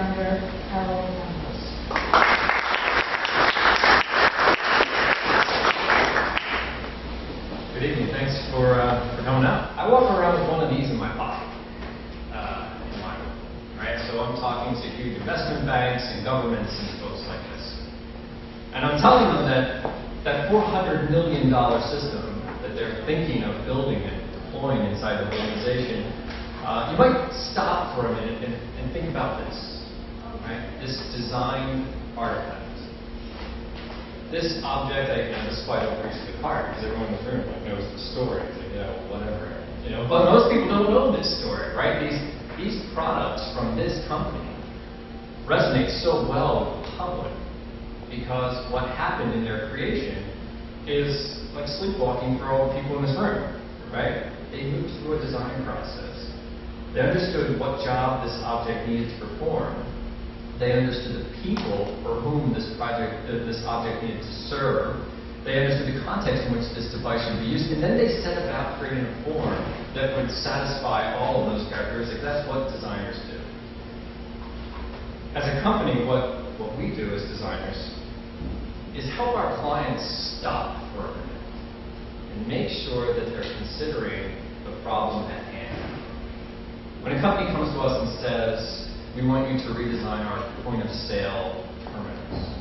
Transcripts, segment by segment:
founder, Hambrose. Good evening. Thanks for coming out. I walk around with one of these in my pocket, in my room, right? So I'm talking to huge investment banks and governments and folks like this, and I'm telling them that $400 million system that they're thinking of building and deploying inside the organization, you might stop for a minute and think about this, right? This design artifact. This object, this is why I don't preach to the choir, because everyone in the room knows the story. It's like, whatever. But most people don't know this story, right? These products from this company resonate so well with the public because what happened in their creation is like sleepwalking for all the people in this room, right? They moved through a design process. They understood what job this object needed to perform. They understood the people for whom this object needed to serve. They understood the context in which this device should be used, and then they set about creating a form that would satisfy all of those characteristics. That's what designers do. As a company, what we do as designers is help our clients stop for a minute and make sure that they're considering the problem at hand. When a company comes to us and says, "We want you to redesign our point of sale terminals,"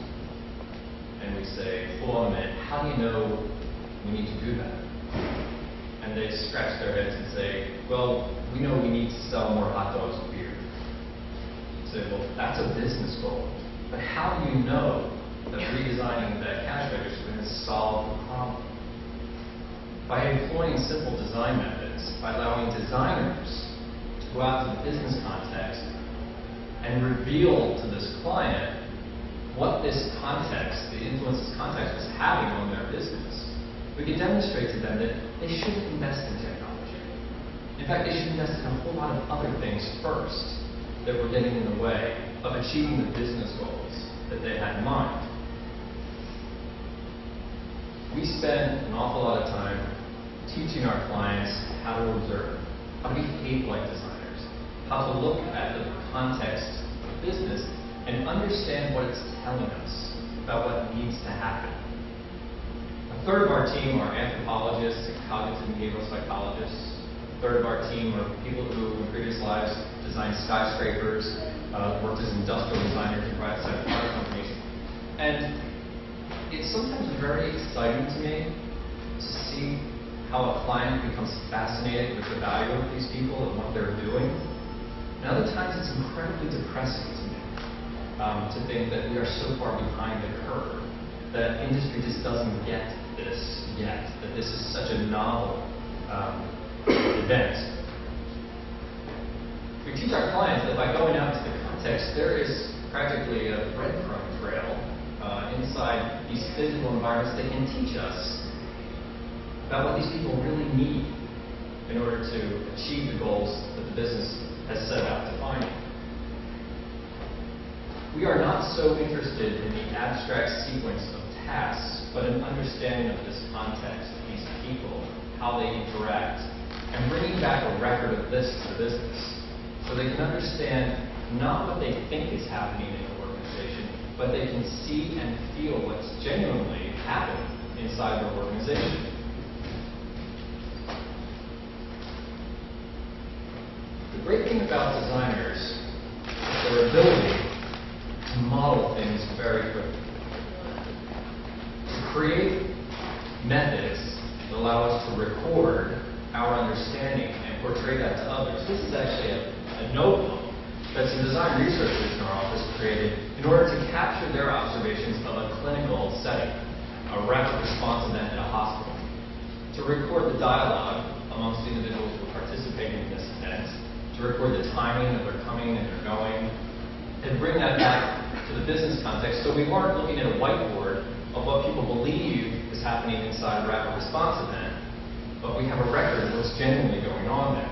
and we say, "Hold on a minute, how do you know we need to do that?" And they scratch their heads and say, "Well, we know we need to sell more hot dogs and beer." You say, "Well, that's a business goal, but how do you know that redesigning that cash register is going to solve the problem?" By employing simple design methods, by allowing designers to go out to the business context and reveal to this client what this context, the influence this context was having on their business, we can demonstrate to them that they shouldn't invest in technology. In fact, they should invest in a whole lot of other things first that were getting in the way of achieving the business goals that they had in mind. We spend an awful lot of time teaching our clients how to observe, how to behave like designers, how to look at the context of business and understand what it's telling us about what needs to happen. A third of our team are anthropologists and cognitive behavioral psychologists. A third of our team are people who, in previous lives, designed skyscrapers, worked as industrial designers in private sector product companies. And it's sometimes very exciting to me to see how a client becomes fascinated with the value of these people and what they're doing. And other times it's incredibly depressing to me to think that we are so far behind the curve, that industry just doesn't get this yet, that this is such a novel event. We teach our clients that by going out to the context, there is practically a breadcrumb trail inside these physical environments that can teach us about what these people really need in order to achieve the goals that the business has set out to find. We are not so interested in the abstract sequence of tasks, but in understanding of this context, these people, how they interact, and bringing back a record of this to the business so they can understand not what they think is happening in the organization, but they can see and feel what's genuinely happening inside their organization. The great thing about designers is their ability to model things very quickly, to create methods that allow us to record our understanding and portray that to others. This is actually a notebook that some design researchers in our office created in order to capture their observations of a clinical setting, a rapid response event at a hospital, to record the dialogue amongst the individuals who are participating in this event, to record the timing of their coming and their going, and bring that back to the business context. So we weren't looking at a whiteboard of what people believe is happening inside a rapid response event, but we have a record of what's genuinely going on there.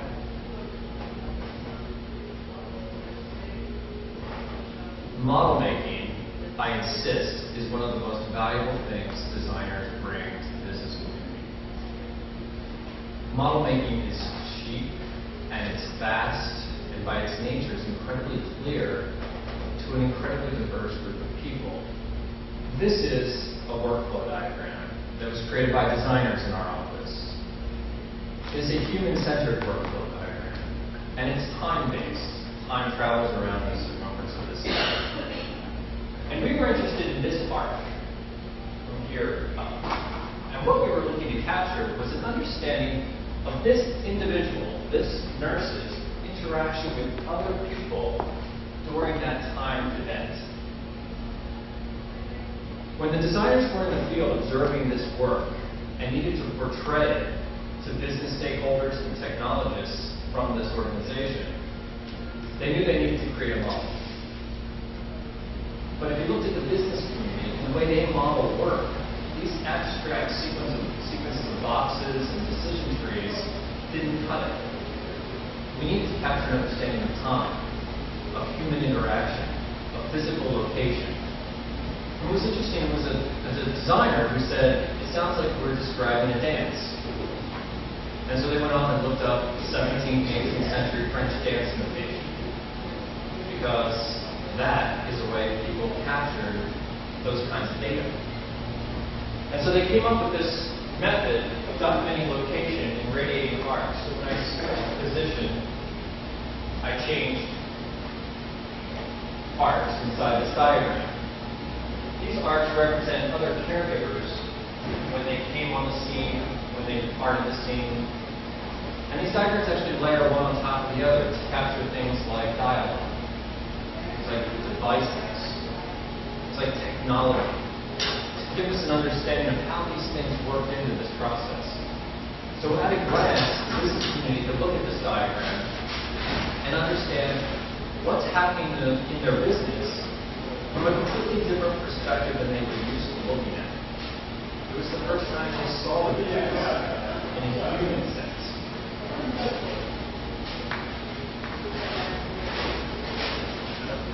Model making, I insist, is one of the most valuable things designers bring to the business community. Model making is cheap and it's fast, and by its nature is incredibly clear to an incredibly diverse group of people. This is a workflow diagram that was created by designers in our office. It is a human-centered workflow diagram, and it's time-based. Time travels around the circumference of this slide. And we were interested in this arc from here up. And what we were looking to capture was an understanding of this individual, this nurse's interaction with other people during that time event. When the designers were in the field observing this work and needed to portray it to business stakeholders and technologists from this organization, they knew they needed to create a model. But if you looked at the business community and the way they model work, these abstract sequences of boxes and decision trees didn't cut it. We needed to capture an understanding of time, of human interaction, of physical location. And what was interesting was a designer who said, it sounds like we're describing a dance. And so they went on and looked up 17th, 18th century French dance notation, because that is a way people captured those kinds of data. And so they came up with this method of documenting location in radiating arcs. So when I switched position, I changed arcs inside this diagram. These arcs represent other caregivers when they came on the scene, when they departed the scene. And these diagrams actually layer one on top of the other to capture things like dialogue. It's like devices. It's like technology. Give us an understanding of how these things work into this process. So at a glance, the business community could look at this diagram and understand what's happening in their business from a completely different perspective than they were used to looking at. It was the first time they saw the business in a human sense.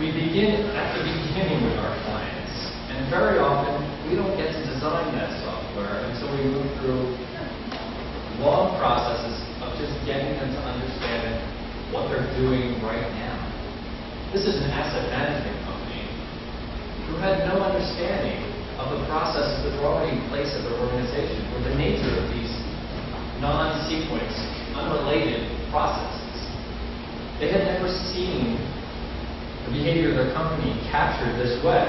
We begin at the beginning with our clients. And very often, we don't get to design that software until we move through long processes of just getting them to understand what they're doing right now. This is an asset management company who had no understanding of the processes that were already in place at their organization, or the nature of these non-sequence, unrelated processes. They had never seen the behavior of their company captured this way.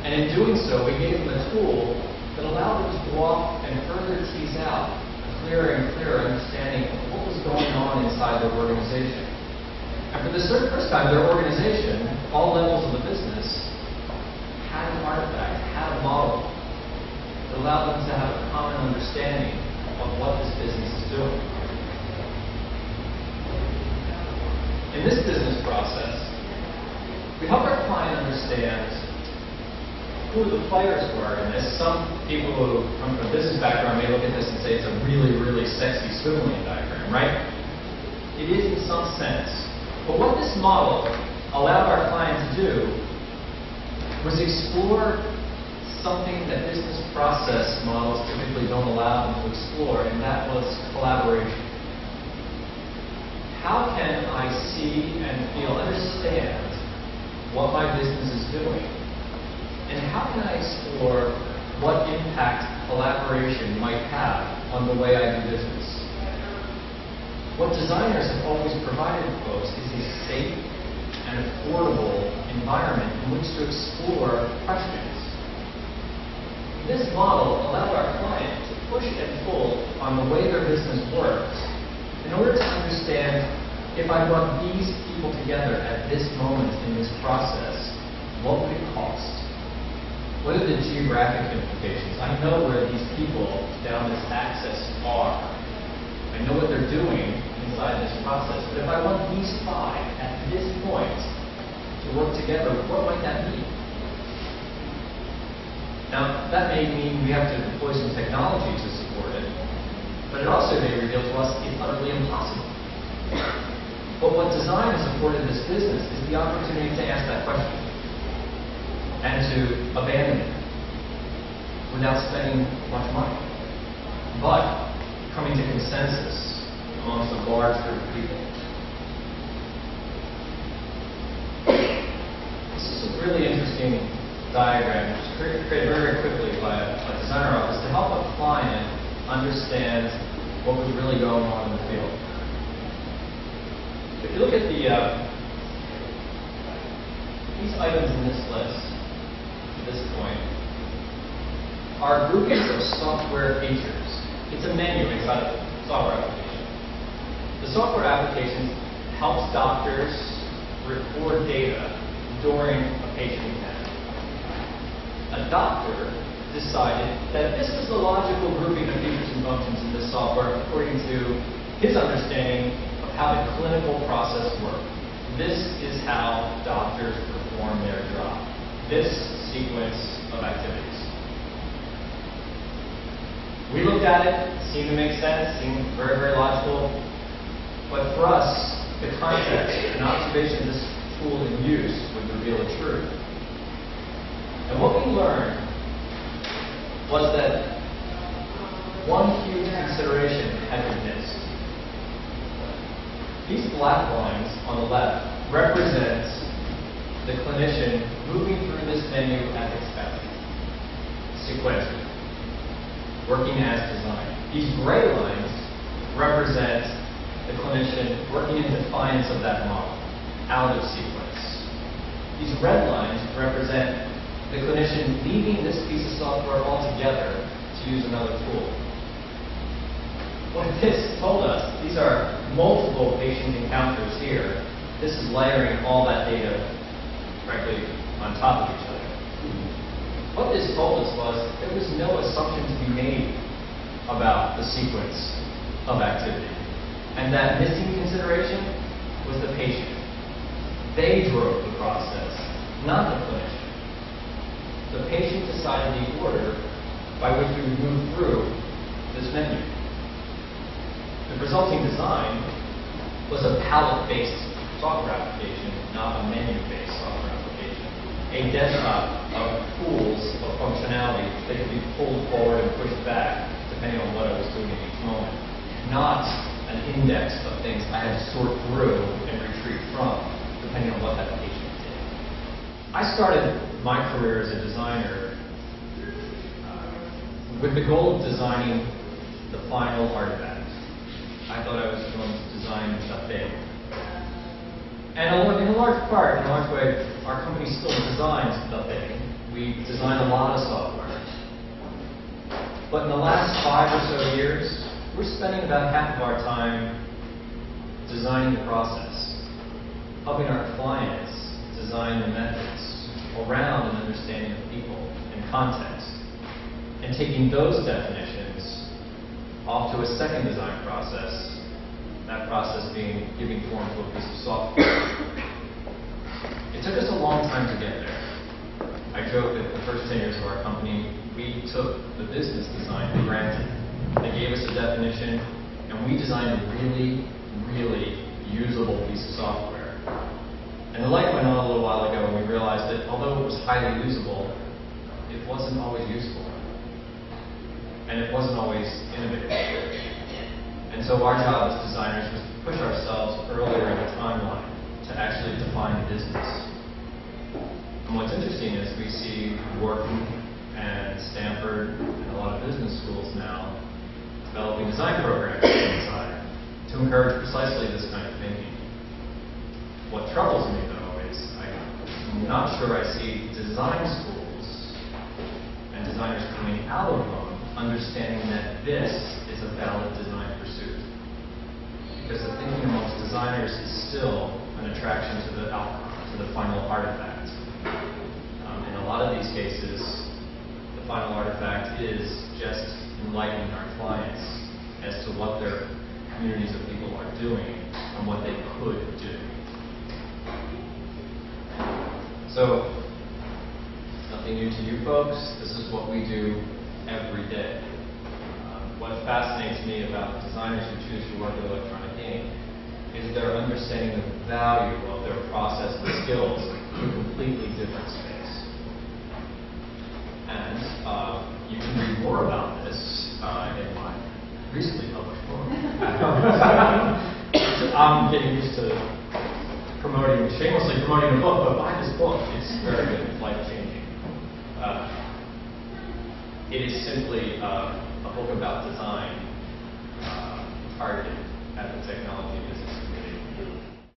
And in doing so, we gave them a tool that allowed them to walk and further tease out a clearer and clearer understanding of what was going on inside their organization. And for the first time, their organization, all levels of the business, had an artifact, had a model that allowed them to have a common understanding of what this business is doing. In this business process, we help our client understand who the players were in this. Some people who come from a business background may look at this and say it's a really, really sexy swim lane diagram, right? It is in some sense. But what this model allowed our client to do was explore something that business process models typically don't allow them to explore, and that was collaboration. How can I see and understand what my business is doing? And how can I explore what impact collaboration might have on the way I do business? What designers have always provided folks is a safe and affordable environment in which to explore questions. This model allowed our client to push and pull on the way their business works in order to understand, if I brought these people together at this moment in this process, what would it cost? What are the geographic implications? I know where these people down this axis are. I know what they're doing inside this process. But if I want these five at this point to work together, what might that mean? Now, that may mean we have to deploy some technology to support it, but it also may reveal to us it's utterly impossible. But what design has afforded this business is the opportunity to ask that question and to abandon it without spending much money, but coming to consensus amongst a large group of people. switching diagram, which is created very quickly by a designer office to help a client understand what was really going on in the field. If you look at these items in this list at this point are groupings of software features. It's a menu inside a software application. The software application helps doctors record data during a patient exam. A doctor decided that this was the logical grouping of features and functions in this software according to his understanding of how the clinical process worked. This is how doctors perform their job. This sequence of activities. We looked at it, it seemed to make sense, seemed very, very logical. But for us, the context and observation of this tool in use would reveal the truth. And what we learned was that one huge consideration had been missed. These black lines on the left represent the clinician moving through this menu as expected, sequentially, working as designed. These gray lines represent the clinician working in defiance of that model, out of sequence. These red lines represent the clinician leaving this piece of software altogether to use another tool. What this told us, these are multiple patient encounters here. This is layering all that data, frankly, on top of each other. What this told us was there was no assumption to be made about the sequence of activity. And that missing consideration was the patient. They drove the process, not the clinician. The patient decided the order by which we would move through this menu. The resulting design was a palette-based software application, not a menu-based software application. A desktop of tools of functionality that could be pulled forward and pushed back depending on what I was doing at each moment. Not an index of things I had to sort through and retreat from, depending on what that patient did. I started my career as a designer with the goal of designing the final artifact. I thought I was going to design the thing. And in a large way, our company still designs the thing. We design a lot of software. But in the last 5 or so years, we're spending about half of our time designing the process, helping our clients design the methods around an understanding of people and context, and taking those definitions off to a second design process, that process being giving form to a piece of software. It took us a long time to get there. I joke that the first 10 years of our company, we took the business design for granted. They gave us a definition, and we designed a really, really usable piece of software. And the light went on a little while ago, and we realized that although it was highly usable, it wasn't always useful. And it wasn't always innovative. And so our job as designers was to push ourselves earlier in the timeline to actually define the business. And what's interesting is we see Wharton and Stanford and a lot of business schools now developing design programs for design to encourage precisely this kind of thinking. What troubles me, though, is I'm not sure I see design schools and designers coming out of them understanding that this is a valid design pursuit. Because the thinking amongst designers is still an attraction to the outcome, to the final artifact. In a lot of these cases, the final artifact is just enlightening our clients as to what their communities of people are doing and what they could do. So, nothing new to you folks. This is what we do every day. What fascinates me about designers who choose to work with electronic ink is their understanding of the value of their process and skills in a completely different space. And you can read more about this in my recently published book. I'm getting used to promoting shamelessly promoting the book, but buy this book. It's very good. It's life-changing. It is simply a book about design targeted at the technology